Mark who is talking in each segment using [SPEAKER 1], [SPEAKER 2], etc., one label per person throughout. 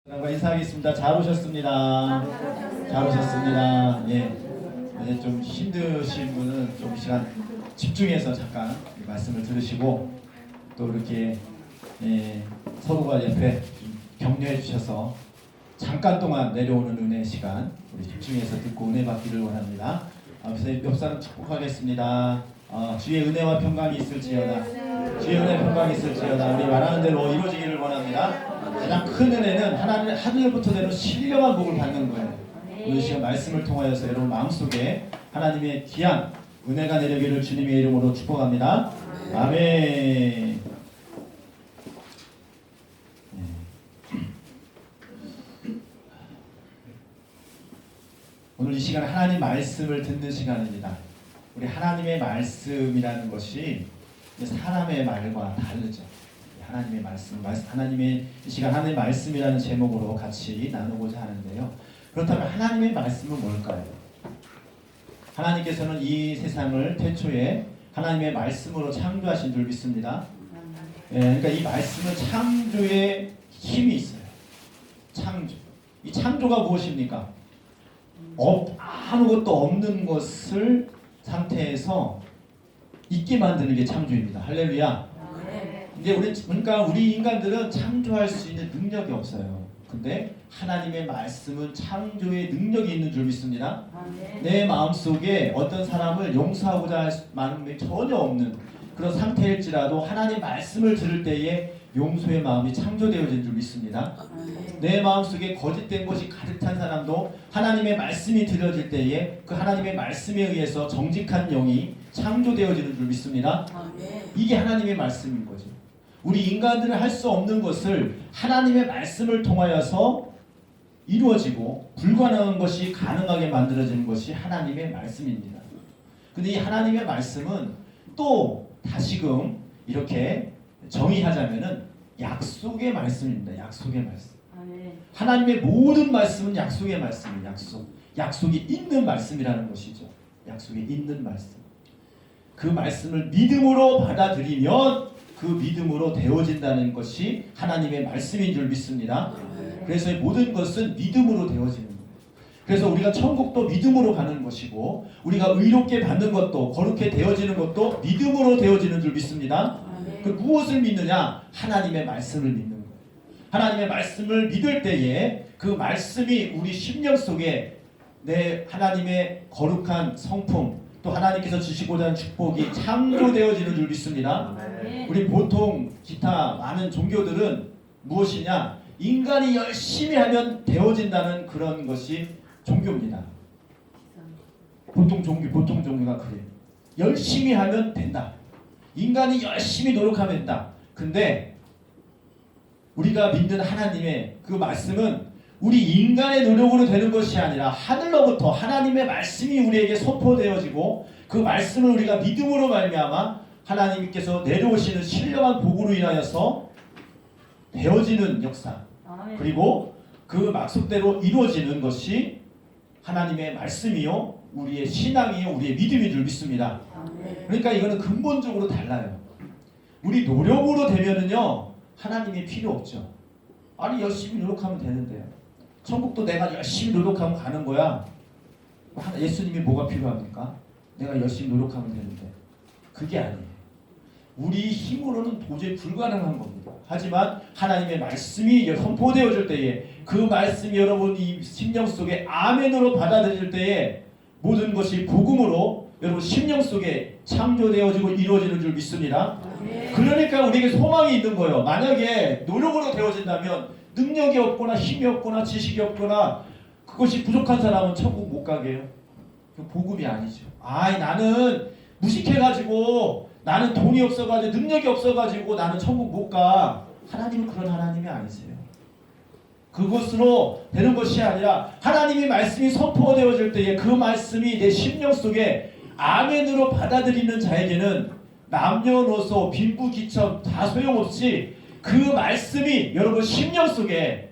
[SPEAKER 1] 인사하겠습니다. 잘 오셨습니다. 잘 오셨습니다. 예. 네, 좀 힘드신 분은 좀 시간 집중해서 잠깐 말씀을 들으시고 또 이렇게 서로가 옆에 좀 격려해 주셔서 잠깐 동안 내려오는 은혜 시간 우리 집중해서 듣고 은혜 받기를 원합니다. 옆 사람 축복하겠습니다. 주의 은혜와 평강이 있을지어다. 주의 은혜 평강이 있을지어다. 우리 말하는 대로 이루어지기를 원합니다. 가장 큰 은혜는 하늘부터 내려 신령한 복을 받는 거예요. 오늘 시간 말씀을 통하여서 여러분 마음속에 하나님의 귀한 은혜가 내려기를 주님의 이름으로 축복합니다. 아멘. 오늘 이 시간 하나님 말씀을 듣는 시간입니다. 우리 하나님의 말씀이라는 것이 사람의 말과 다르죠. 하나님의 말씀, 하나님의 이 시간 하나님의 말씀이라는 제목으로 같이 나누고자 하는데요. 그렇다면 하나님의 말씀은 뭘까요? 하나님께서는 이 세상을 태초에 하나님의 말씀으로 창조하신 줄 믿습니다. 그러니까 이 말씀은 창조의 힘이 있어요. 창조. 이 창조가 무엇입니까? 아무것도 없는 것을 상태에서 있게 만드는 게 창조입니다. 할렐루야. 이제 우리 인간들은 창조할 수 있는 능력이 없어요. 근데 하나님의 말씀은 창조의 능력이 있는 줄 믿습니다. 내 마음속에 어떤 사람을 용서하고자 할 마음이 전혀 없는 그런 상태일지라도 하나님 말씀을 들을 때에 용서의 마음이 창조되어진 줄 믿습니다. 내 마음속에 거짓된 것이 가득 찬 사람도 하나님의 말씀이 들려질 때에 그 하나님의 말씀에 의해서 정직한 영이 창조되어지는 줄 믿습니다. 이게 하나님의 말씀인 거죠. 우리 인간들은 할 수 없는 것을 하나님의 말씀을 통하여서 이루어지고 불가능한 것이 가능하게 만들어지는 것이 하나님의 말씀입니다. 근데 이 하나님의 말씀은 또 다시금 이렇게 정의하자면은 약속의 말씀입니다. 약속의 말씀. 하나님의 모든 말씀은 약속의 말씀이에요. 약속이 있는 말씀이라는 것이죠. 약속이 있는 말씀. 그 말씀을 믿음으로 받아들이면 그 믿음으로 되어진다는 것이 하나님의 말씀인 줄 믿습니다. 그래서 이 모든 것은 믿음으로 되어지는 거예요. 그래서 우리가 천국도 믿음으로 가는 것이고 우리가 의롭게 받는 것도 거룩해 되어지는 것도 믿음으로 되어지는 줄 믿습니다. 그 무엇을 믿느냐? 하나님의 말씀을 믿는 거예요. 하나님의 말씀을 믿을 때에 그 말씀이 우리 심령 속에 내 하나님의 거룩한 성품 또 하나님께서 주시고자 하는 축복이 창조되어지는 줄 믿습니다. 우리 보통 기타 많은 종교들은 무엇이냐? 인간이 열심히 하면 되어진다는 그런 것이 종교입니다. 보통 종교가 그래요. 열심히 하면 된다. 인간이 열심히 노력하면 된다. 근데 우리가 믿는 하나님의 그 말씀은 우리 인간의 노력으로 되는 것이 아니라 하늘로부터 하나님의 말씀이 우리에게 선포되어지고 그 말씀을 우리가 믿음으로 말미암아 하나님께서 내려오시는 신령한 복으로 인하여서 되어지는 역사 그리고 그 약속대로 이루어지는 것이 하나님의 말씀이요 우리의 신앙이요 우리의 믿음인 줄 믿습니다. 그러니까 이거는 근본적으로 달라요. 우리 노력으로 되면은요 하나님이 필요 없죠. 아니 열심히 노력하면 되는데요. 천국도 내가 열심히 노력하면 가는 거야. 예수님이 뭐가 필요합니까? 내가 열심히 노력하면 되는데 그게 아니에요. 우리 힘으로는 도저히 불가능한 겁니다. 하지만 하나님의 말씀이 선포되어질 때에 그 말씀이 여러분 이 심령 속에 아멘으로 받아들일 때에 모든 것이 복음으로 여러분 심령 속에 창조되어지고 이루어지는 줄 믿습니다. 그러니까 우리에게 소망이 있는 거예요. 만약에 노력으로 되어진다면 능력이 없거나 힘이 없거나 지식이 없거나 그것이 부족한 사람은 천국 못 가게 해요. 복음이 아니죠. 나는 무식해가지고 나는 돈이 없어가지고 능력이 없어가지고 나는 천국 못 가. 하나님은 그런 하나님이 아니세요. 그것으로 되는 것이 아니라 하나님의 말씀이 선포되어질 때에 그 말씀이 내 심령 속에 아멘으로 받아들이는 자에게는 남녀노소 빈부귀천 다 소용없이 그 말씀이 여러분 심령 속에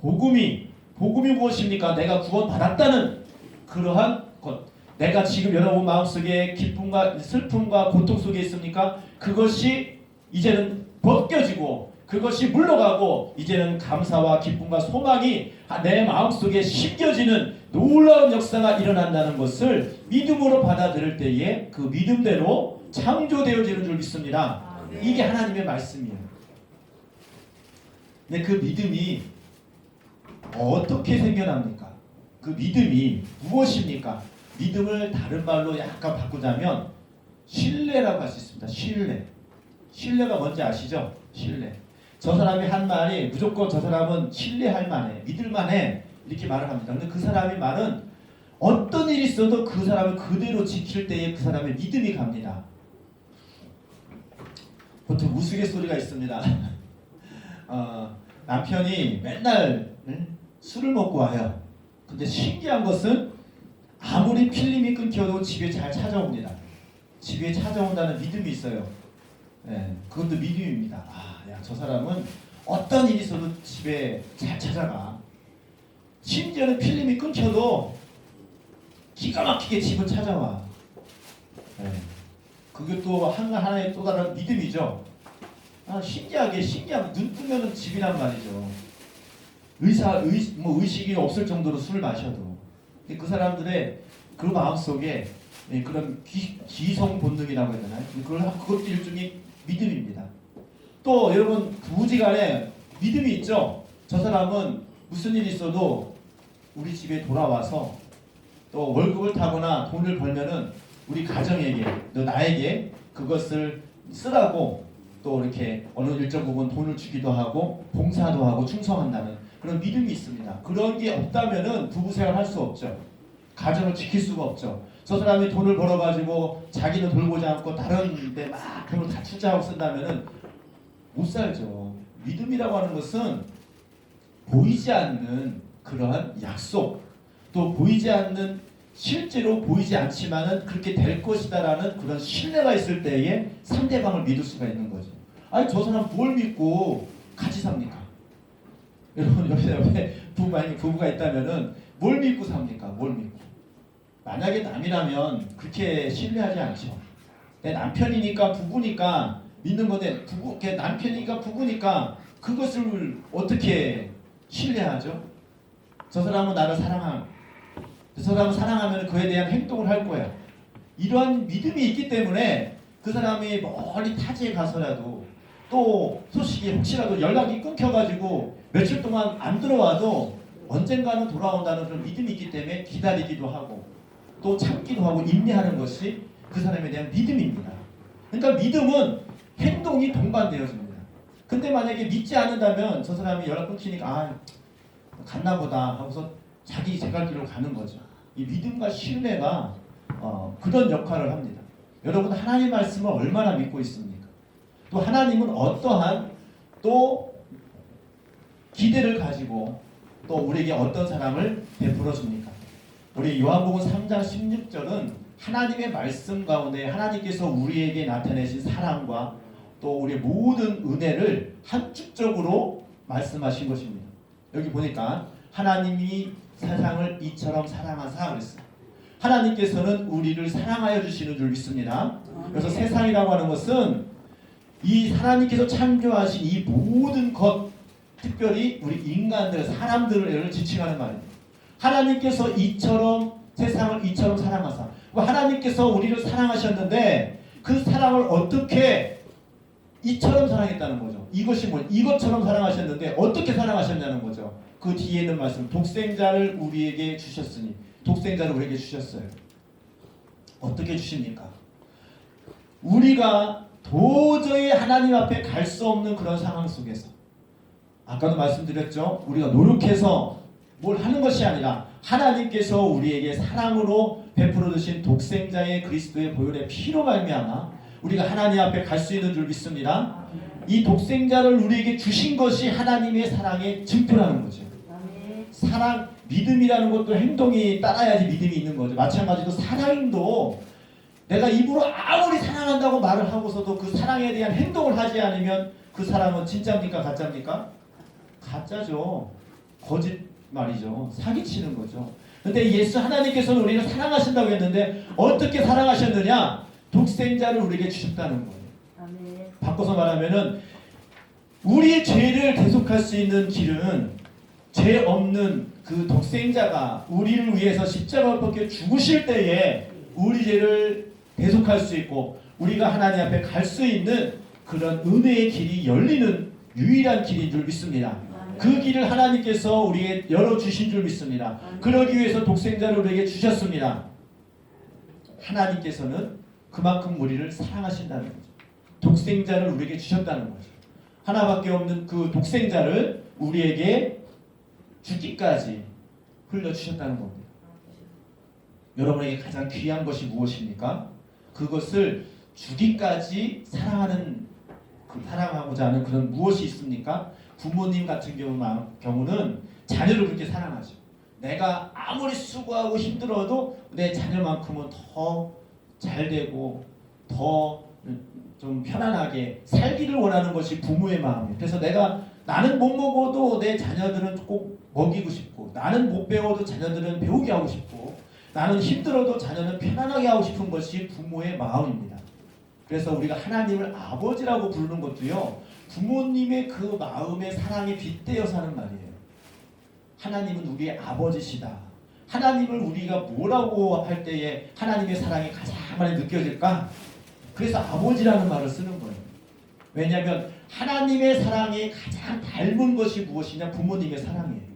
[SPEAKER 1] 복음이 무엇입니까? 내가 구원받았다는 그러한 것. 내가 지금 여러분 마음속에 기쁨과 슬픔과 고통 속에 있습니까? 그것이 이제는 벗겨지고 그것이 물러가고 이제는 감사와 기쁨과 소망이 내 마음속에 심겨지는 놀라운 역사가 일어난다는 것을 믿음으로 받아들일 때에 그 믿음대로 창조되어지는 줄 믿습니다. 이게 하나님의 말씀이에요. 근데 그 믿음이 어떻게 생겨납니까? 그 믿음이 무엇입니까? 믿음을 다른 말로 약간 바꾸자면 신뢰라고 할 수 있습니다. 신뢰. 신뢰가 뭔지 아시죠? 신뢰. 저 사람이 한 말이 무조건 저 사람은 신뢰할 만해, 믿을 만해 이렇게 말을 합니다. 근데 그 사람의 말은 어떤 일이 있어도 그 사람을 그대로 지킬 때에 그 사람의 믿음이 갑니다. 보통 우스갯소리가 있습니다. 남편이 맨날 술을 먹고 와요. 근데 신기한 것은 아무리 필름이 끊겨도 집에 잘 찾아옵니다. 집에 찾아온다는 믿음이 있어요. 네, 그것도 믿음입니다. 야, 저 사람은 어떤 일이 있어도 집에 잘 찾아가. 심지어는 필름이 끊겨도 기가 막히게 집을 찾아와. 네, 그게 또 하나의 또 다른 믿음이죠. 신기하게 눈 뜨면은 집이란 말이죠. 의식이 없을 정도로 술을 마셔도 그 사람들의 그 마음속에 그런 기성 본능이라고 해야 되나요? 그것도 일종의 믿음입니다. 또 여러분 부부지간에 믿음이 있죠. 저 사람은 무슨 일이 있어도 우리 집에 돌아와서 또 월급을 타거나 돈을 벌면은 우리 가정에게 또 나에게 그것을 쓰라고 또 이렇게 어느 일정 부분 돈을 주기도 하고 봉사도 하고 충성한다는 그런 믿음이 있습니다. 그런 게 없다면은 부부 생활 할 수 없죠. 가정을 지킬 수가 없죠. 저 사람이 돈을 벌어가지고 자기는 돌보지 않고 다른 데 막 돈을 다 투자하고 쓴다면은 못 살죠. 믿음이라고 하는 것은 보이지 않는 그러한 약속, 또 보이지 않는 실제로 보이지 않지만은 그렇게 될 것이다라는 그런 신뢰가 있을 때에 상대방을 믿을 수가 있는 거죠. 아니 저 사람 뭘 믿고 같이 삽니까? 여러분 옆에 부부가 있다면은 뭘 믿고 삽니까? 뭘 믿고? 만약에 남이라면 그렇게 신뢰하지 않죠. 내 남편이니까 부부니까 믿는 건데 남편이니까 부부니까 그것을 어떻게 신뢰하죠? 저 사람은 나를 저 사람을 사랑하면 그에 대한 행동을 할 거야. 이러한 믿음이 있기 때문에 그 사람이 멀리 타지에 가서라도 또 소식이 혹시라도 연락이 끊겨가지고 며칠 동안 안 들어와도 언젠가는 돌아온다는 그런 믿음이 있기 때문에 기다리기도 하고 또 참기도 하고 인내하는 것이 그 사람에 대한 믿음입니다. 그러니까 믿음은 행동이 동반되어집니다. 근데 만약에 믿지 않는다면 저 사람이 연락 끊기니까 갔나 보다 하고서 자기 제갈 길로 가는 거죠. 이 믿음과 신뢰가 그런 역할을 합니다. 여러분 하나님 말씀을 얼마나 믿고 있습니까? 또 하나님은 어떠한 또 기대를 가지고 또 우리에게 어떤 사랑을 베풀어 줍니까? 우리 요한복음 3장 16절은 하나님의 말씀 가운데 하나님께서 우리에게 나타내신 사랑과 또 우리의 모든 은혜를 함축적으로 말씀하신 것입니다. 여기 보니까 하나님이 세상을 이처럼 사랑하사 그랬어요. 하나님께서는 우리를 사랑하여 주시는 줄 믿습니다. 그래서 세상이라고 하는 것은 이 하나님께서 창조하신 이 모든 것, 특별히 우리 인간들, 사람들을 지칭하는 말입니다. 하나님께서 세상을 이처럼 사랑하사. 하나님께서 우리를 사랑하셨는데 그 사랑을 어떻게 이처럼 사랑했다는 거죠. 이것이 이것처럼 사랑하셨는데 어떻게 사랑하셨냐는 거죠. 그 뒤에 있는 말씀, 독생자를 우리에게 주셨으니, 독생자를 우리에게 주셨어요. 어떻게 주십니까? 우리가 도저히 하나님 앞에 갈 수 없는 그런 상황 속에서, 아까도 말씀드렸죠. 우리가 노력해서 뭘 하는 것이 아니라 하나님께서 우리에게 사랑으로 베풀어 주신 독생자의 그리스도의 보혈의 피로 말미암아 우리가 하나님 앞에 갈 수 있는 줄 믿습니다. 이 독생자를 우리에게 주신 것이 하나님의 사랑의 증표라는 거죠. 사랑, 믿음이라는 것도 행동이 따라야지 믿음이 있는 거죠. 마찬가지로 사랑도 내가 입으로 아무리 사랑한다고 말을 하고서도 그 사랑에 대한 행동을 하지 않으면 그 사랑은 진짜입니까? 가짜입니까? 가짜죠. 거짓말이죠. 사기치는 거죠. 근데 하나님께서는 우리를 사랑하신다고 했는데 어떻게 사랑하셨느냐? 독생자를 우리에게 주셨다는 거예요. 바꿔서 말하면은 우리의 죄를 대속할 수 있는 길은 죄 없는 그 독생자가 우리를 위해서 십자가를 벗겨 죽으실 때에 우리 죄를 대속할 수 있고 우리가 하나님 앞에 갈 수 있는 그런 은혜의 길이 열리는 유일한 길인 줄 믿습니다. 그 길을 하나님께서 우리에게 열어주신 줄 믿습니다. 그러기 위해서 독생자를 우리에게 주셨습니다. 하나님께서는 그만큼 우리를 사랑하신다는 거죠. 독생자를 우리에게 주셨다는 거죠. 하나밖에 없는 그 독생자를 우리에게 죽기까지 흘려주셨다는 겁니다. 여러분에게 가장 귀한 것이 무엇입니까? 그것을 주기까지 사랑하고자 하는 그런 무엇이 있습니까? 부모님 같은 경우는 자녀를 그렇게 사랑하죠. 내가 아무리 수고하고 힘들어도 내 자녀만큼은 더 잘되고 더 좀 편안하게 살기를 원하는 것이 부모의 마음이에요. 그래서 나는 못 먹어도 내 자녀들은 꼭 먹이고 싶고, 나는 못 배워도 자녀들은 배우게 하고 싶고, 나는 힘들어도 자녀는 편안하게 하고 싶은 것이 부모의 마음입니다. 그래서 우리가 하나님을 아버지라고 부르는 것도요, 부모님의 그 마음의 사랑에 빗대어서 하는 말이에요. 하나님은 우리의 아버지시다. 하나님을 우리가 뭐라고 할 때에 하나님의 사랑이 가장 많이 느껴질까? 그래서 아버지라는 말을 쓰는 거예요. 왜냐하면 하나님의 사랑이 가장 닮은 것이 무엇이냐? 부모님의 사랑이에요.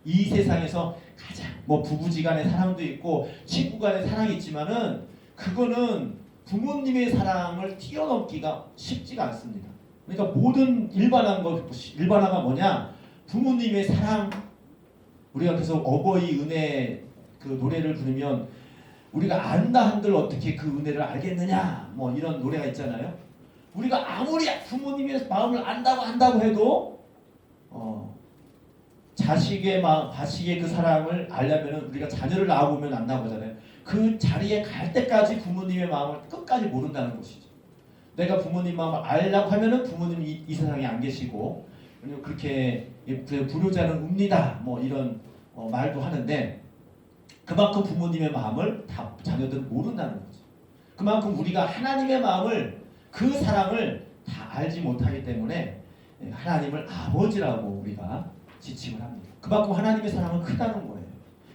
[SPEAKER 1] 이 세상에서 가장 부부지간의 사랑도 있고 친구 간의 사랑이 있지만은 그거는 부모님의 사랑을 뛰어넘기가 쉽지가 않습니다. 그러니까 모든 일반화가 뭐냐? 부모님의 사랑. 우리가 계속 어버이 은혜 그 노래를 부르면 우리가 안다 한들 어떻게 그 은혜를 알겠느냐? 이런 노래가 있잖아요. 우리가 아무리 부모님의 마음을 안다고 해도 자식의 그 사랑을 알려면 우리가 자녀를 낳아보면 안다고 하잖아요. 그 자리에 갈 때까지 부모님의 마음을 끝까지 모른다는 것이죠. 내가 부모님 마음을 알려고 하면은 부모님이 이 세상에 안 계시고 그렇게 불효자는 웁니다. 이런 말도 하는데 그만큼 부모님의 마음을 다 자녀들은 모른다는 거죠. 그만큼 우리가 하나님의 마음을 그 사랑을 다 알지 못하기 때문에 하나님을 아버지라고 우리가 지칭을 합니다. 그만큼 하나님의 사랑은 크다는 거예요.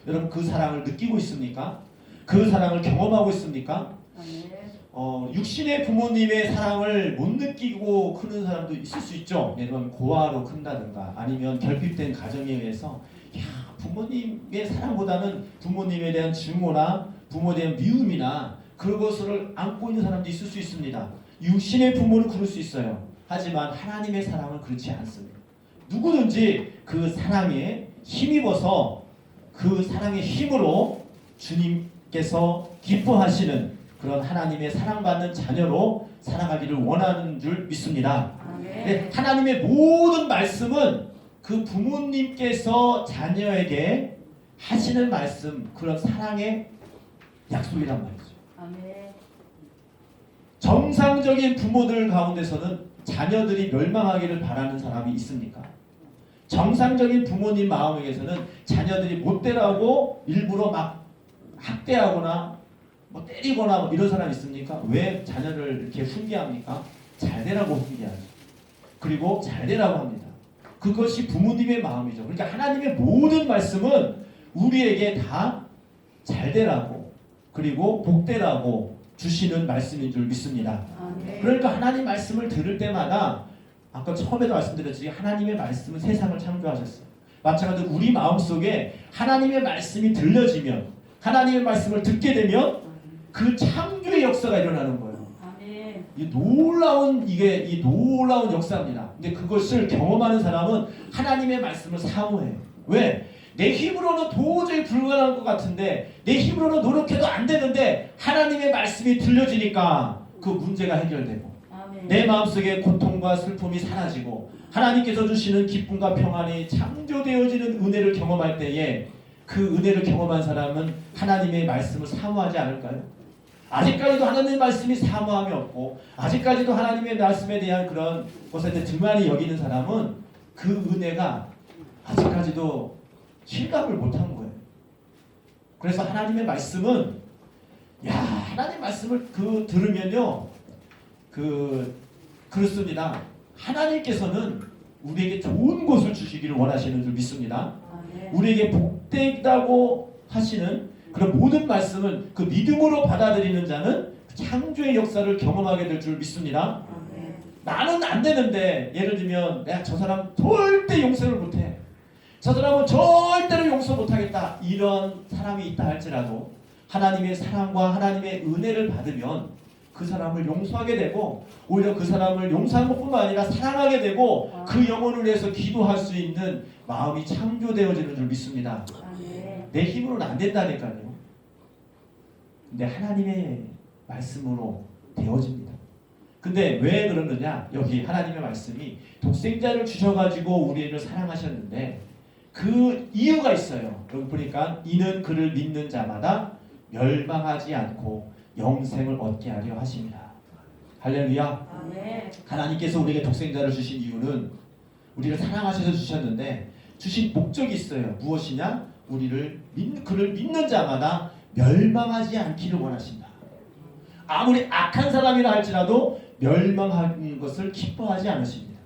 [SPEAKER 1] 여러분 그 사랑을 느끼고 있습니까? 그 사랑을 경험하고 있습니까? 육신의 부모님의 사랑을 못 느끼고 크는 사람도 있을 수 있죠. 예를 들면 고아로 큰다든가 아니면 결핍된 가정에 의해서 부모님의 사랑보다는 부모님에 대한 증오나 부모에 대한 미움이나 그것을 안고 있는 사람도 있을 수 있습니다. 육신의 부모는 그럴 수 있어요. 하지만 하나님의 사랑은 그렇지 않습니다. 누구든지 그 사랑에 힘입어서 그 사랑의 힘으로 주님께서 기뻐하시는 그런 하나님의 사랑받는 자녀로 살아가기를 원하는 줄 믿습니다. 네, 하나님의 모든 말씀은 그 부모님께서 자녀에게 하시는 말씀, 그런 사랑의 약속이란 말이죠. 정상적인 부모들 가운데서는 자녀들이 멸망하기를 바라는 사람이 있습니까? 정상적인 부모님 마음에게서는 자녀들이 못되라고 일부러 막 학대하거나 때리거나 이런 사람이 있습니까? 왜 자녀를 이렇게 훈계합니까? 잘되라고 훈계하죠. 그리고 잘되라고 합니다. 그것이 부모님의 마음이죠. 그러니까 하나님의 모든 말씀은 우리에게 다 잘되라고 그리고 복되라고 주시는 말씀인 줄 믿습니다. 그러니까 하나님 말씀을 들을 때마다 아까 처음에도 말씀드렸듯이 하나님의 말씀은 세상을 창조하셨어요. 마찬가지로 우리 마음속에 하나님의 말씀이 들려지면 하나님의 말씀을 듣게 되면 그 창조의 역사가 일어나는 거예요. 이 놀라운 역사입니다. 근데 그것을 경험하는 사람은 하나님의 말씀을 사모해요. 왜? 내 힘으로는 도저히 불가능한 것 같은데 내 힘으로는 노력해도 안 되는데 하나님의 말씀이 들려지니까 그 문제가 해결되고 내 마음속에 고통과 슬픔이 사라지고 하나님께서 주시는 기쁨과 평안이 창조되어지는 은혜를 경험할 때에 그 은혜를 경험한 사람은 하나님의 말씀을 사모하지 않을까요? 아직까지도 하나님의 말씀이 사모함이 없고 아직까지도 하나님의 말씀에 대한 그런 것에 대해 등한히 여기는 사람은 그 은혜가 아직까지도 실감을 못한 거예요. 그래서 하나님의 말씀은 하나님 말씀을 들으면요 그렇습니다. 하나님께서는 우리에게 좋은 것을 주시기를 원하시는 줄 믿습니다. 우리에게 복되다고 하시는 그런 모든 말씀을 그 믿음으로 받아들이는 자는 창조의 역사를 경험하게 될 줄 믿습니다. 나는 안 되는데, 예를 들면 내가 저 사람 절대 용서를 못해, 저 사람은 절대로 용서 못하겠다, 이런 사람이 있다 할지라도 하나님의 사랑과 하나님의 은혜를 받으면 그 사람을 용서하게 되고, 오히려 그 사람을 용서하는 것뿐만 아니라 사랑하게 되고, 그 영혼을 위해서 기도할 수 있는 마음이 창조되어지는 줄 믿습니다. 내 힘으로는 안 된다니까요. 근데 하나님의 말씀으로 되어집니다. 근데 왜 그러느냐? 여기 하나님의 말씀이 독생자를 주셔가지고 우리를 사랑하셨는데 그 이유가 있어요. 여기 보니까 이는 그를 믿는 자마다 멸망하지 않고 영생을 얻게 하려 하십니다. 할렐루야. 하나님께서 우리에게 독생자를 주신 이유는 우리를 사랑하셔서 주셨는데 주신 목적이 있어요. 무엇이냐? 그를 믿는 자마다 멸망하지 않기를 원하신다. 아무리 악한 사람이라 할지라도 멸망하는 것을 기뻐하지 않으십니다.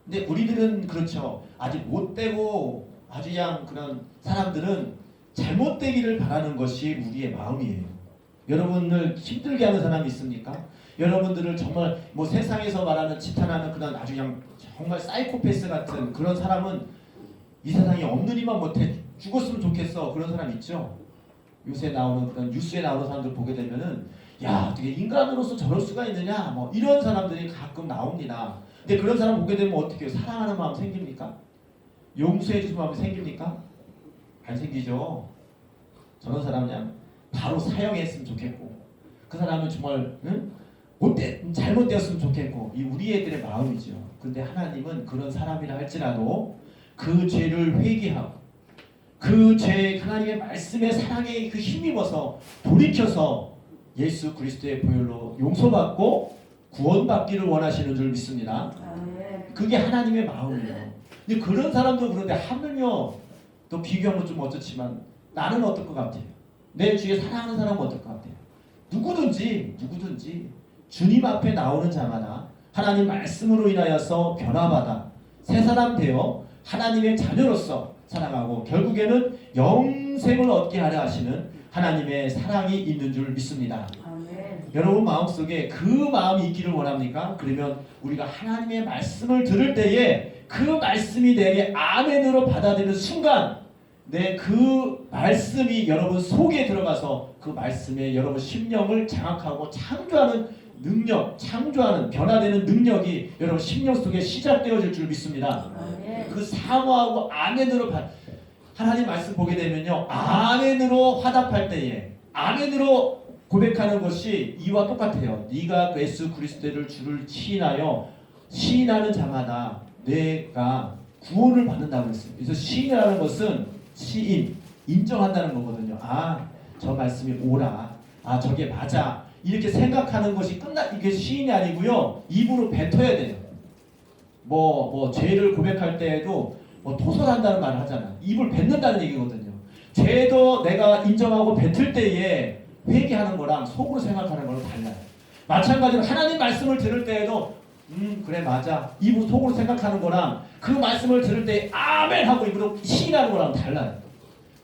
[SPEAKER 1] 근데 우리들은 그렇죠. 아주 못되고 아주 그냥 그런 사람들은 잘못되기를 바라는 것이 우리의 마음이에요. 여러분을 힘들게 하는 사람이 있습니까? 여러분들을 정말 뭐 세상에서 말하는 지탄하는 그런 아주 그냥 정말 사이코패스 같은 그런 사람은 이 세상에 없는 이만 못해, 죽었으면 좋겠어, 그런 사람 있죠. 요새 나오는 그런 뉴스에 나오는 사람들 보게 되면은 야, 어떻게 인간으로서 저럴 수가 있느냐, 뭐 이런 사람들이 가끔 나옵니다. 근데 그런 사람 보게 되면 어떻게 해요? 사랑하는 마음 생깁니까? 용서해 주는 마음이 생깁니까? 안 생기죠. 저런 사람 그냥 바로 사형했으면 좋겠고, 그 사람은 정말 잘못되었으면 좋겠고, 이 우리 애들의 마음이죠. 근데 하나님은 그런 사람이라 할지라도 그 죄를 회개하고 그 죄 하나님의 말씀의 사랑에 그 힘입어서 돌이켜서 예수 그리스도의 보혈로 용서받고 구원받기를 원하시는 줄 믿습니다. 그게 하나님의 마음이에요. 근데 그런 사람도 그런데 하물며 또 비교하면 좀 어쩌지만 나는 어떨 것 같아요? 내 주위에 사랑하는 사람은 어떨 것 같아요? 누구든지 주님 앞에 나오는 자마다 하나님 말씀으로 인하여서 변화받아 새 사람 되어 하나님의 자녀로서 살아가고 결국에는 영생을 얻게 하려 하시는 하나님의 사랑이 있는 줄 믿습니다. 여러분 마음속에 그 마음이 있기를 원합니까? 그러면 우리가 하나님의 말씀을 들을 때에 그 말씀이 내게 아멘으로 받아들이는 순간 내 그 말씀이 여러분 속에 들어가서 그 말씀에 여러분 심령을 장악하고 창조하는 능력, 창조하는 변화되는 능력이 여러분 심령 속에 시작되어질 줄 믿습니다. 그 사모하고 아멘으로 하나님 말씀 보게 되면요, 아멘으로 화답할 때에 아멘으로 고백하는 것이 이와 똑같아요. 네가 예수 그리스도를 주를 시인하는 자마다 내가 구원을 받는다고 했어요. 그래서 시인이라는 것은 인정한다는 거거든요. 아, 저 말씀이 옳아, 아 저게 맞아, 이렇게 생각하는 것이 이게 시인이 아니고요, 입으로 뱉어야 돼요. 뭐 죄를 고백할 때에도 뭐 토설한다는 말을 하잖아. 입을 뱉는다는 얘기거든요. 죄도 내가 인정하고 뱉을 때에 회개하는 거랑 속으로 생각하는 거랑 달라요. 마찬가지로 하나님 말씀을 들을 때에도 그래 맞아, 입으로 속으로 생각하는 거랑 그 말씀을 들을 때 아멘 하고 입으로 시인하는 거랑 달라요.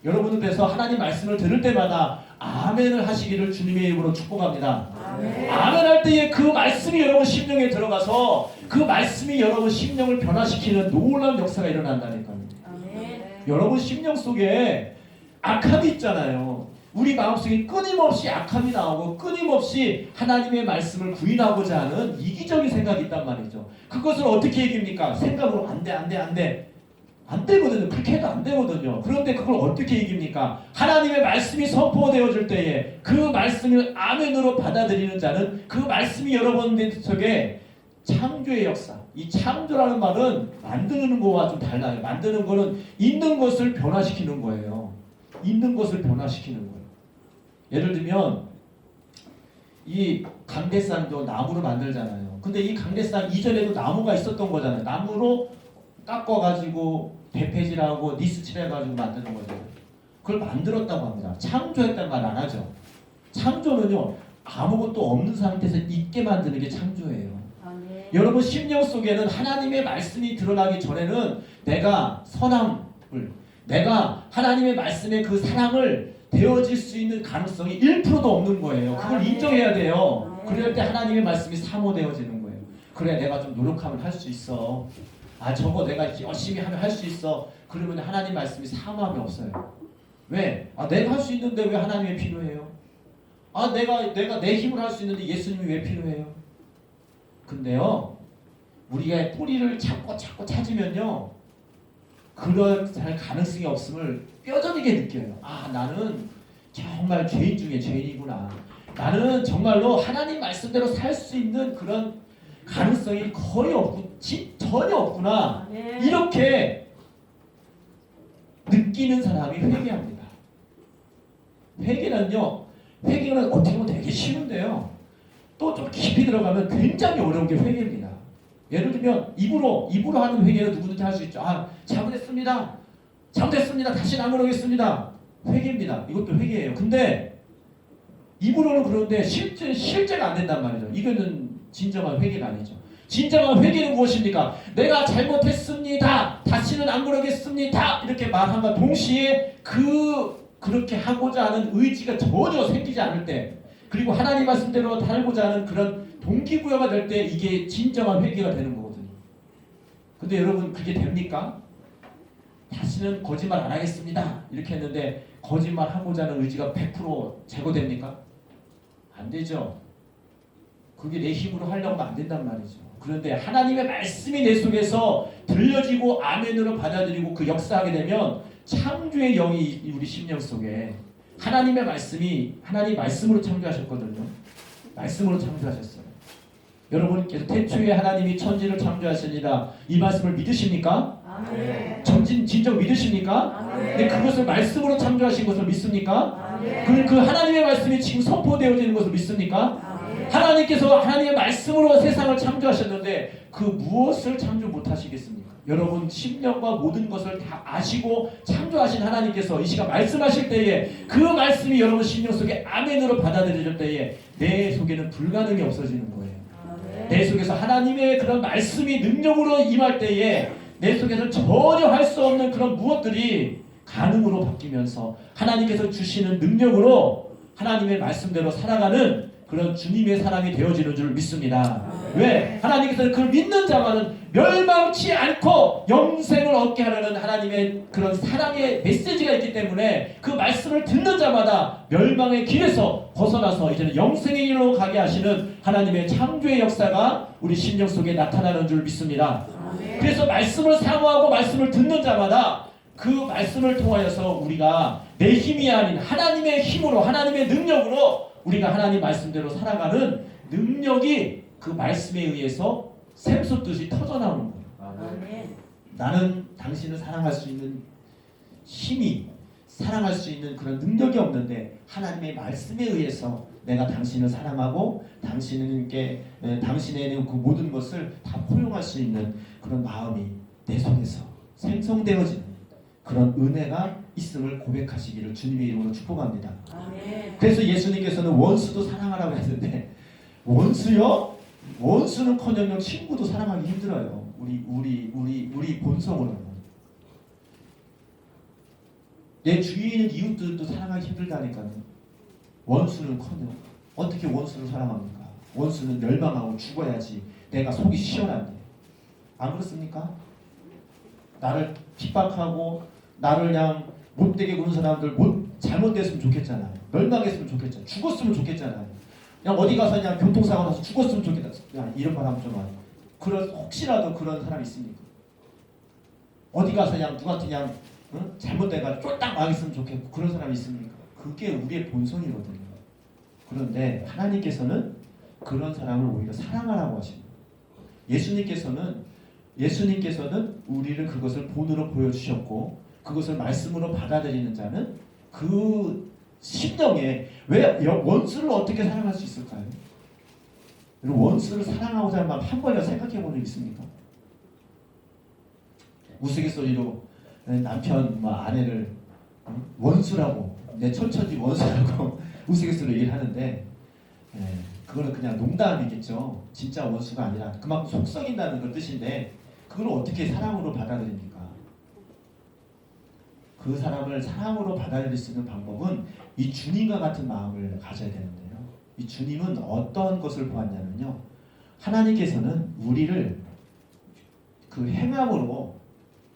[SPEAKER 1] 여러분은 그래서 하나님 말씀을 들을 때마다 아멘을 하시기를 주님의 이름으로 축복합니다. 아멘 할 때에 그 말씀이 여러분 심령에 들어가서 그 말씀이 여러분 심령을 변화시키는 놀라운 역사가 일어난다니까요. 여러분 심령 속에 악함이 있잖아요. 우리 마음속에 끊임없이 악함이 나오고 끊임없이 하나님의 말씀을 부인하고자 하는 이기적인 생각이 있단 말이죠. 그것을 어떻게 이깁니까? 생각으로 안 되거든요. 그렇게 해도 안 되거든요. 그런데 그걸 어떻게 이깁니까? 하나님의 말씀이 선포되어질 때에 그 말씀을 아멘으로 받아들이는 자는 그 말씀이 여러분들 속에 창조의 역사, 이 창조라는 말은 만드는 거와 좀 달라요. 만드는 거는 있는 것을 변화시키는 거예요. 있는 것을 변화시키는 거예요. 예를 들면 이 강대상도 나무로 만들잖아요. 근데 이 강대상 이전에도 나무가 있었던 거잖아요. 나무로 깎아가지고 배폐질하고 니스칠해가지고 만드는 거죠. 그걸 만들었다고 합니다. 창조했다는 말 안 하죠. 창조는요, 아무것도 없는 상태에서 있게 만드는 게 창조예요. 여러분 심령 속에는 하나님의 말씀이 드러나기 전에는 내가 내가 하나님의 말씀의 그 사랑을 되어질 수 있는 가능성이 1%도 없는 거예요. 그걸 인정해야 돼요. 그럴 때 하나님의 말씀이 사모되어지는 거예요. 그래, 내가 좀 노력하면 할 수 있어. 저거 내가 열심히 하면 할 수 있어. 그러면 하나님 말씀이 사모함이 없어요. 왜? 내가 할 수 있는데 왜 하나님이 필요해요? 내가 내 힘으로 할 수 있는데 예수님이 왜 필요해요? 근데요, 우리가 뿌리를 찾고 찾으면요, 그럴 가능성이 없음을 뼈저리게 느껴요. 나는 정말 죄인 중에 죄인이구나. 나는 정말로 하나님 말씀대로 살 수 있는 그런 가능성이 거의 없고 전혀 없구나. 이렇게 느끼는 사람이 회개합니다. 회개는 어떻게 보면 되게 쉬운데요, 또 좀 깊이 들어가면 굉장히 어려운 게 회개입니다. 예를 들면 입으로 하는 회개는 누구든지 할 수 있죠. 잘못했습니다. 다시는 안 그러겠습니다. 회개입니다. 이것도 회개예요. 근데 입으로는 그런데 실제가 안 된단 말이죠. 이거는 진정한 회개가 아니죠. 진정한 회개는 무엇입니까? 내가 잘못했습니다. 다시는 안 그러겠습니다. 이렇게 말함과 동시에 그렇게 하고자 하는 의지가 전혀 생기지 않을 때, 그리고 하나님 말씀대로 살고자 하는 그런 동기부여가 될 때 이게 진정한 회개가 되는 거거든요. 근데 여러분, 그게 됩니까? 다시는 거짓말 안 하겠습니다. 이렇게 했는데 거짓말하고자 하는 의지가 100% 제거됩니까? 안 되죠. 그게 내 힘으로 하려고 하면 안 된단 말이죠. 그런데 하나님의 말씀이 내 속에서 들려지고 아멘으로 받아들이고 그 역사하게 되면 창조의 영이 우리 심령 속에, 하나님의 말씀이 하나님 말씀으로 창조하셨거든요. 말씀으로 창조하셨어요. 여러분께서 태초에 하나님이 천지를 창조하시니라, 이 말씀을 믿으십니까?
[SPEAKER 2] 아멘.
[SPEAKER 1] 진정 믿으십니까?
[SPEAKER 2] 아멘.
[SPEAKER 1] 근데 그것을 말씀으로 창조하신 것을 믿습니까?
[SPEAKER 2] 아멘.
[SPEAKER 1] 그 하나님의 말씀이 지금 선포되어지는 것을 믿습니까?
[SPEAKER 2] 아멘.
[SPEAKER 1] 하나님께서 하나님의 말씀으로 세상을 창조하셨는데 그 무엇을 창조 못하시겠습니까? 여러분, 심령과 모든 것을 다 아시고 창조하신 하나님께서 이 시간 말씀하실 때에 그 말씀이 여러분 심령 속에 아멘으로 받아들여질 때에 내 속에는 불가능이 없어지는 거예요.
[SPEAKER 2] 아멘.
[SPEAKER 1] 내 속에서 하나님의 그런 말씀이 능력으로 임할 때에 내 속에서 전혀 할 수 없는 그런 무엇들이 가능으로 바뀌면서 하나님께서 주시는 능력으로 하나님의 말씀대로 살아가는 그런 주님의 사람이 되어지는 줄 믿습니다. 왜? 하나님께서는 그걸 믿는 자만은 멸망치 않고 영생을 얻게 하려는 하나님의 그런 사랑의 메시지가 있기 때문에 그 말씀을 듣는 자마다 멸망의 길에서 벗어나서 이제는 영생의 길로 가게 하시는 하나님의 창조의 역사가 우리 심령 속에 나타나는 줄 믿습니다. 그래서 말씀을 사모하고 말씀을 듣는 자마다 그 말씀을 통하여서 우리가 내 힘이 아닌 하나님의 힘으로, 하나님의 능력으로 우리가 하나님 말씀대로 살아가는 능력이 그 말씀에 의해서 샘솟듯이 터져나오는 거예요. 나는 당신을 사랑할 수 있는 힘이, 사랑할 수 있는 그런 능력이 없는데 하나님의 말씀에 의해서 내가 당신을 사랑하고 당신에게 당신에는 그 모든 것을 다 포용할 수 있는 그런 마음이 내 속에서 생성되어지는 그런 은혜가 있음을 고백하시기를 주님의 이름으로 축복합니다.
[SPEAKER 2] 아멘.
[SPEAKER 1] 그래서 예수님께서는 원수도 사랑하라고 했는데, 원수요? 원수는커녕 친구도 사랑하기 힘들어요. 우리 본성으로는. 내 주위에 있는 이웃들도 사랑하기 힘들다니까요. 원수는커녕 어떻게 원수를 사랑합니까? 원수는 멸망하고 죽어야지 내가 속이 시원한데. 안 그렇습니까? 나를 핍박하고 나를 그냥 못되게 구는 사람들 잘못됐으면 좋겠잖아요. 멸망했으면 좋겠잖아요. 죽었으면 좋겠잖아요. 그냥 어디 가서 그냥 교통사고 나서 죽었으면 좋겠다. 야, 이런 말 하면 좀 혹시라도 그런 사람 있습니까? 어디 가서 그냥 누구한테 그냥 잘못돼가지고 쫄딱 망했으면 좋겠고 그런 사람이 있습니까? 그게 우리의 본성이거든요. 그런데 하나님께서는 그런 사람을 오히려 사랑하라고 하십니다. 예수님께서는 우리를 그것을 본으로 보여주셨고 그것을 말씀으로 받아들이는 자는 그 심령에 왜 원수를 어떻게 사랑할 수 있을까요? 원수를 사랑하고자 하는 마음 한 번이라도 생각해 본 적 있습니까? 우스갯소리로 남편 아내를 원수라고, 내 천천지 원수라고 우스갯소리로 얘기를 하는데 그거는 그냥 농담이겠죠. 진짜 원수가 아니라 그만큼 속썩인다는 그 뜻인데 그걸 어떻게 사랑으로 받아들입니까? 그 사람을 사랑으로 받아들일 수 있는 방법은 이 주님과 같은 마음을 가져야 되는데요. 이 주님은 어떤 것을 보았냐면요. 하나님께서는 우리를 그 행함으로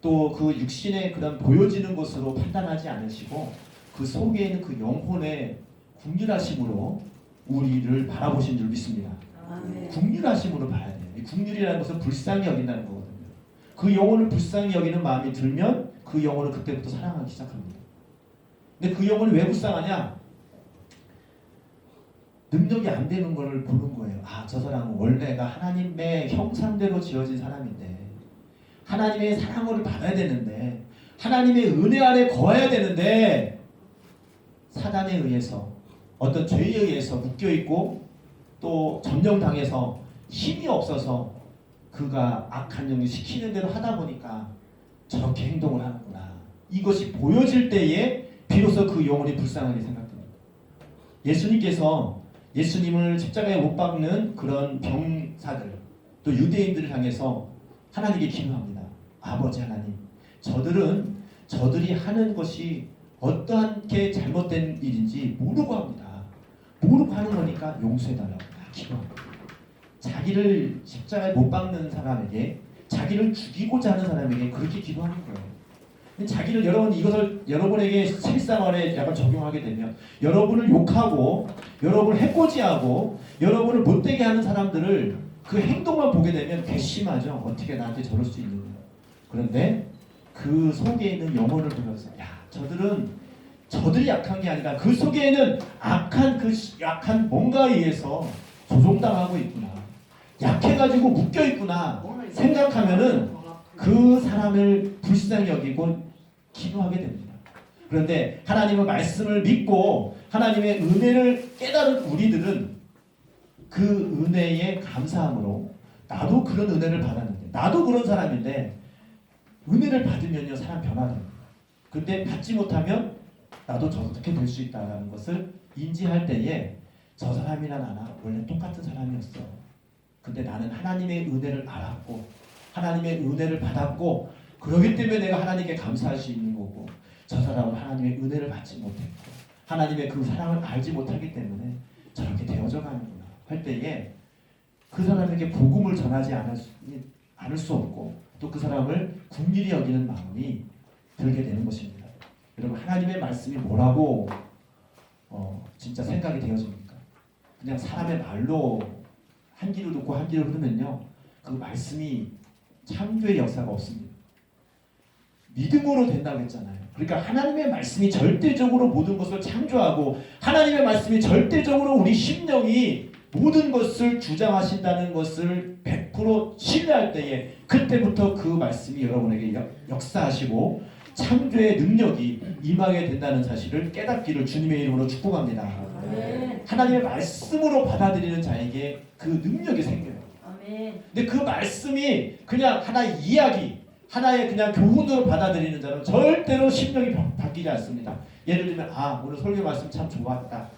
[SPEAKER 1] 또 그 육신의 그런 보여지는 것으로 판단하지 않으시고 그 속에 있는 그 영혼의 긍휼하심으로 우리를 바라보신 줄 믿습니다. 긍휼하심으로 봐야 돼요. 이 긍휼이라는 것은 불쌍히 여긴다는 거거든요. 그 영혼을 불쌍히 여기는 마음이 들면 그 영혼을 그때부터 사랑하기 시작합니다. 근데 그 영혼이 왜 불쌍하냐? 능력이 안 되는 걸 보는 거예요. 아, 저 사람은 원래가 하나님의 형상대로 지어진 사람인데 하나님의 사랑을 받아야 되는데 하나님의 은혜 안에 거해야 되는데 사단에 의해서 어떤 죄에 의해서 묶여있고 또 점령당해서 힘이 없어서 그가 악한 영을 시키는 대로 하다 보니까 저렇게 행동을 하는구나. 이것이 보여질 때에 비로소 그 영혼이 불쌍하게 생각됩니다. 예수님께서 예수님을 십자가에 못 박는 그런 병사들 또 유대인들을 향해서 하나님께 기도합니다. 아버지 하나님, 저들이 하는 것이 어떠한 게 잘못된 일인지 모르고 합니다. 모르고 하는 거니까 용서해달라고 기도합니다. 자기를 십자가에 못 박는 사람에게, 자기를 죽이고자 하는 사람에게 그렇게 기도하는 거예요. 자기를 이것을 여러분에게 실생활에 약간 적용하게 되면 여러분을 욕하고 여러분을 해코지하고 여러분을 못되게 하는 사람들을 그 행동만 보게 되면 괘씸하죠. 어떻게 나한테 저럴 수 있느냐. 그런데 그 속에 있는 영혼을 보면서 야, 저들이 약한 게 아니라 그 속에는 약한 뭔가에 의해서 조종당하고 있구나. 약해가지고 묶여 있구나 생각하면은 그 사람을 불쌍히 여기고 기도하게 됩니다. 그런데 하나님의 말씀을 믿고 하나님의 은혜를 깨달은 우리들은 그 은혜에 감사함으로 나도 그런 은혜를 받았는데 나도 그런 사람인데 은혜를 받으면요 사람 변화됩니다. 근데 받지 못하면 나도 저렇게 될 수 있다는 것을 인지할 때에 저 사람이나 나나 원래 똑같은 사람이었어. 근데 나는 하나님의 은혜를 알았고 하나님의 은혜를 받았고 그러기 때문에 내가 하나님께 감사할 수 있는 거고 저 사람은 하나님의 은혜를 받지 못했고 하나님의 그 사랑을 알지 못하기 때문에 저렇게 되어져 가는구나 할 때에 그 사람에게 복음을 전하지 않을 수 없고 또 그 사람을 긍휼히 여기는 마음이 들게 되는 것입니다. 여러분 하나님의 말씀이 뭐라고 진짜 생각이 되어집니까? 그냥 사람의 말로 한 귀로 듣고 한 귀로 흐르면요 그 말씀이 창조의 역사가 없습니다. 믿음으로 된다고 했잖아요. 그러니까 하나님의 말씀이 절대적으로 모든 것을 창조하고 하나님의 말씀이 절대적으로 우리 심령이 모든 것을 주장하신다는 것을 100% 신뢰할 때에 그때부터 그 말씀이 여러분에게 역사하시고 창조의 능력이 임하게 된다는 사실을 깨닫기를 주님의 이름으로 축복합니다. 하나님의 말씀으로 받아들이는 자에게 그 능력이 생겨요. 근데 그 말씀이 그냥 하나의 이야기, 하나의 그냥 교훈으로 받아들이는 자는 절대로 심령이 바뀌지 않습니다. 예를 들면 오늘 설교 말씀 참 좋았다.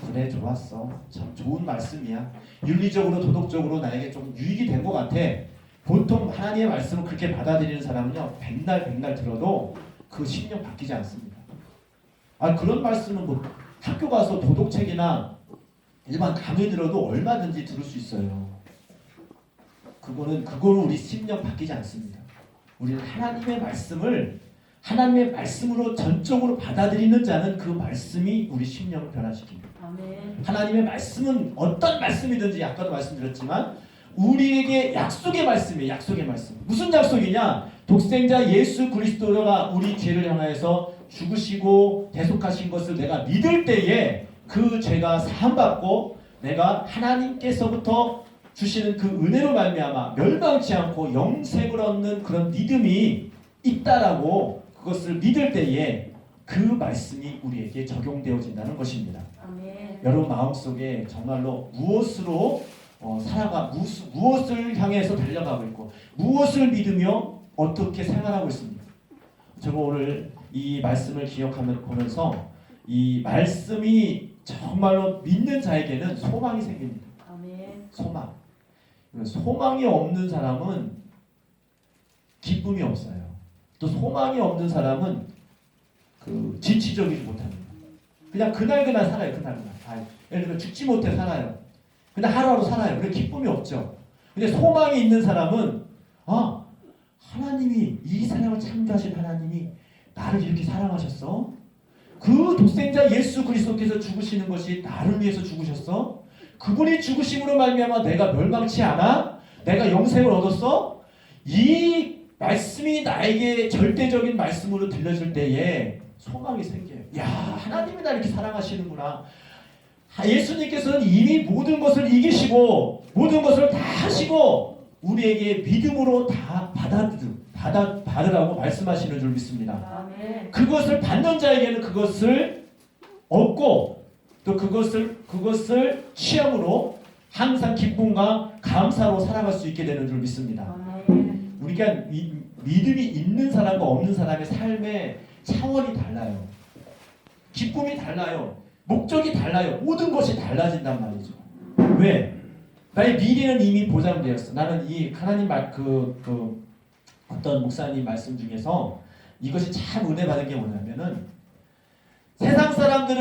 [SPEAKER 1] 그래 좋았어. 참 좋은 말씀이야. 윤리적으로 도덕적으로 나에게 좀 유익이 된 것 같아. 보통 하나님의 말씀을 그렇게 받아들이는 사람은요 백날 들어도 그 심령 바뀌지 않습니다. 그런 말씀은 뭐 학교 가서 도덕책이나 일반 강의 들어도 얼마든지 들을 수 있어요. 그거는 우리 심령 바뀌지 않습니다. 우리는 하나님의 말씀으로 전적으로 받아들이는 자는 그 말씀이 우리 심령을 변화시킵니다. 하나님의 말씀은 어떤 말씀이든지 아까도 말씀드렸지만 우리에게 약속의 말씀이에요. 약속의 말씀. 무슨 약속이냐? 독생자 예수 그리스도가 우리 죄를 향하여서 죽으시고 대속하신 것을 내가 믿을 때에 그 죄가 사함받고 내가 하나님께서부터 주시는 그 은혜로 말미암아 멸망치 않고 영생을 얻는 그런 믿음이 있다라고 그것을 믿을 때에 그 말씀이 우리에게 적용되어진다는 것입니다. 여러분 마음속에 정말로 무엇으로 무엇을 향해서 달려가고 있고 무엇을 믿으며 어떻게 생활하고 있습니까? 제가 오늘 이 말씀을 보면서 이 말씀이 정말로 믿는 자에게는 소망이 생깁니다.
[SPEAKER 2] 아멘.
[SPEAKER 1] 소망. 소망이 없는 사람은 기쁨이 없어요. 또 소망이 없는 사람은 진취적이지 못합니다. 그냥 그날그날 살아요. 그날그날. 예를 들어 죽지 못해 살아요. 그냥 하루하루 살아요. 그래 기쁨이 없죠. 근데 소망이 있는 사람은 하나님이 이 사람을 창조하신 하나님이 나를 이렇게 사랑하셨어? 그 독생자 예수 그리스도께서 죽으시는 것이 나를 위해서 죽으셨어? 그분이 죽으심으로 말미암아 내가 멸망치 않아? 내가 영생을 얻었어? 이 말씀이 나에게 절대적인 말씀으로 들려줄 때에 소망이 생겨요. 야, 하나님이 나를 이렇게 사랑하시는구나. 예수님께서는 이미 모든 것을 이기시고 모든 것을 다 하시고 우리에게 믿음으로 다 받으라고 말씀하시는 줄 믿습니다.
[SPEAKER 2] 아멘.
[SPEAKER 1] 그것을 받는 자에게는 그것을 얻고 또 그것을 취함으로 항상 기쁨과 감사로 살아갈 수 있게 되는 줄 믿습니다.
[SPEAKER 2] 아멘.
[SPEAKER 1] 우리가 믿음이 있는 사람과 없는 사람의 삶의 차원이 달라요. 기쁨이 달라요. 목적이 달라요. 모든 것이 달라진단 말이죠. 왜? 나의 미래는 이미 보장되었어. 나는 이 하나님 어떤 목사님 말씀 중에서 이것이 참 은혜 받은 게 뭐냐면은 세상 사람들은